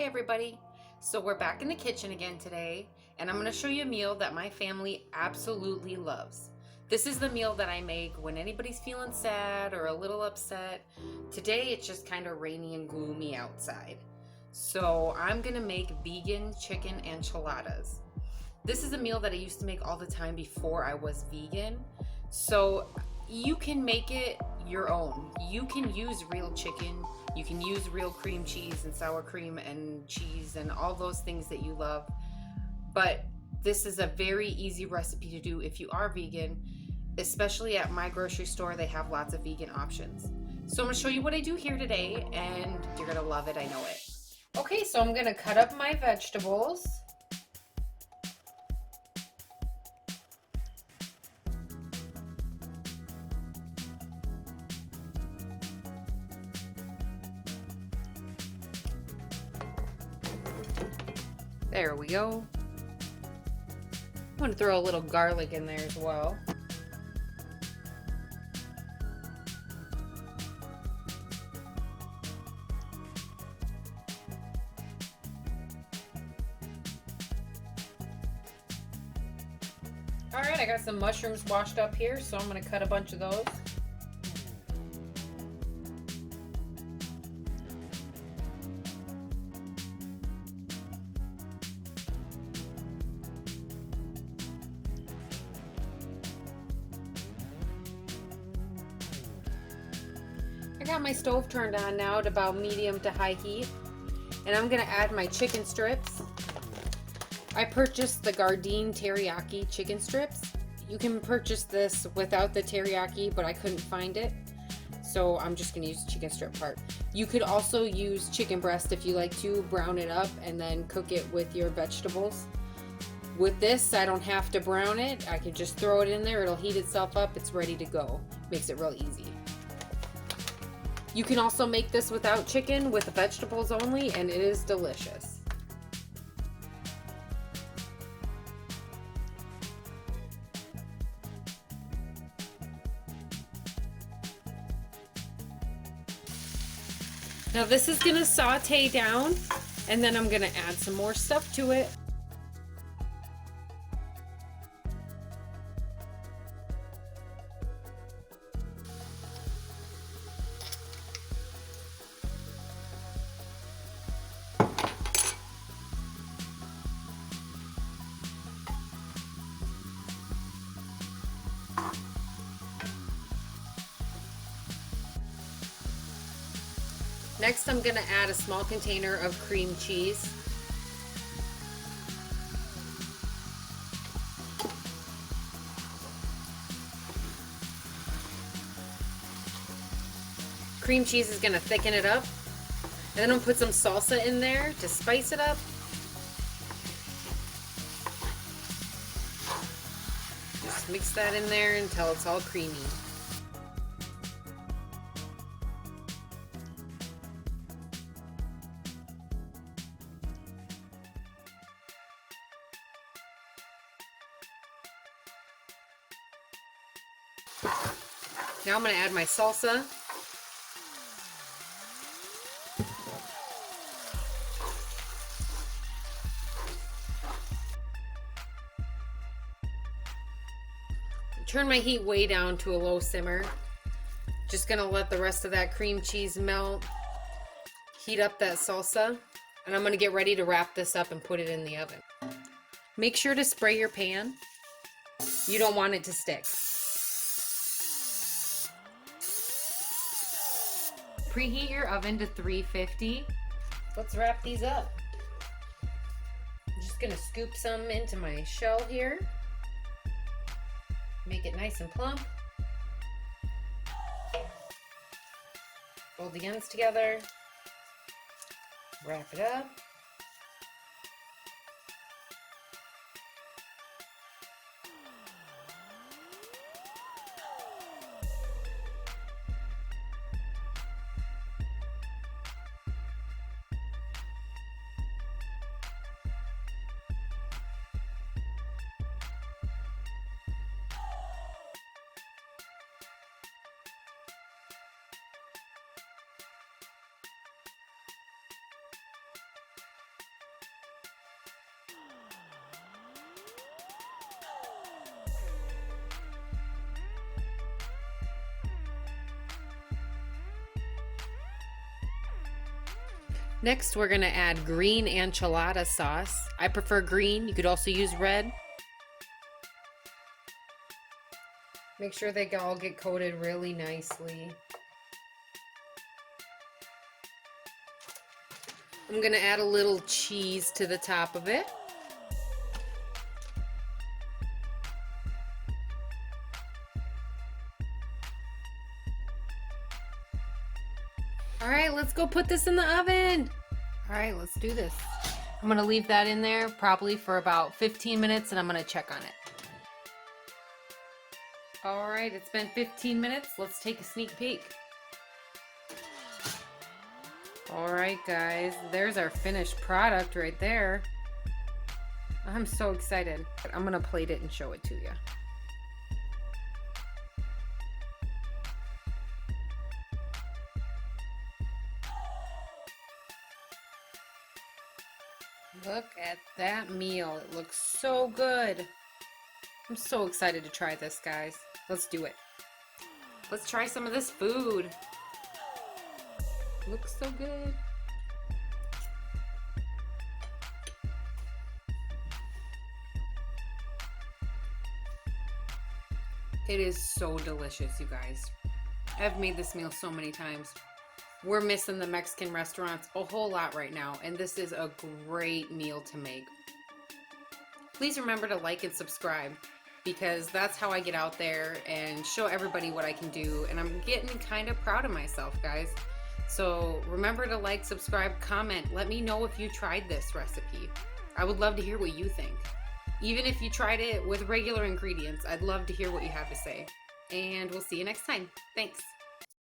Hey everybody, so we're back in the kitchen again today, and I'm going to show you a meal that my family absolutely loves. This is the meal that I make when anybody's feeling sad or a little upset. Today it's just kind of rainy and gloomy outside. So I'm going to make vegan chicken enchiladas. This is a meal that I used to make all the time before I was vegan. So you can make it your own. You can use real chicken. You can use real cream cheese and sour cream and cheese and all those things that you love. But this is a very easy recipe to do if you are vegan, especially at my grocery store. They have lots of vegan options. So I'm going to show you what I do here today, and you're going to love it. I know it. Okay, so I'm going to cut up my vegetables. There we go. I'm going to throw a little garlic in there as well. Alright, I got some mushrooms washed up here, so I'm going to cut a bunch of those. I got my stove turned on now at about medium to high heat, and I'm going to add my chicken strips. I purchased the Gardein teriyaki chicken strips. You can purchase this without the teriyaki, but I couldn't find it, so I'm just going to use the chicken strip part. You could also use chicken breast if you like to, brown it up and then cook it with your vegetables. With this, I don't have to brown it. I can just throw it in there. It'll heat itself up. It's ready to go. Makes it real easy. You can also make this without chicken, with the vegetables only, and it is delicious. Now this is going to saute down, and then I'm going to add some more stuff to it. Next, I'm going to add a small container of cream cheese. Cream cheese is going to thicken it up. And then I'm going to put some salsa in there to spice it up. Just mix that in there until it's all creamy. Now I'm going to add my salsa. Turn my heat way down to a low simmer. Just going to let the rest of that cream cheese melt. Heat up that salsa. And I'm going to get ready to wrap this up and put it in the oven. Make sure to spray your pan. You don't want it to stick. Preheat your oven to 350. Let's wrap these up. I'm just going to scoop some into my shell here. Make it nice and plump. Fold the ends together. Wrap it up. Next, we're gonna add green enchilada sauce. I prefer green, you could also use red. Make sure they all get coated really nicely. I'm gonna add a little cheese to the top of it. All right, let's go put this in the oven. All right, let's do this. I'm gonna leave that in there probably for about 15 minutes and I'm gonna check on it. All right, it's been 15 minutes. Let's take a sneak peek. All right, guys, there's our finished product right there. I'm so excited. I'm gonna plate it and show it to you. Look at that meal. It looks so good. I'm so excited to try this, guys. Let's do it. Let's try some of this food. Looks so good. It is so delicious, you guys. I've made this meal so many times. We're missing the Mexican restaurants a whole lot right now, and this is a great meal to make. Please remember to like and subscribe, because that's how I get out there and show everybody what I can do, and I'm getting kind of proud of myself, guys. So remember to like, subscribe, comment. Let me know if you tried this recipe. I would love to hear what you think. Even if you tried it with regular ingredients, I'd love to hear what you have to say. And we'll see you next time. Thanks.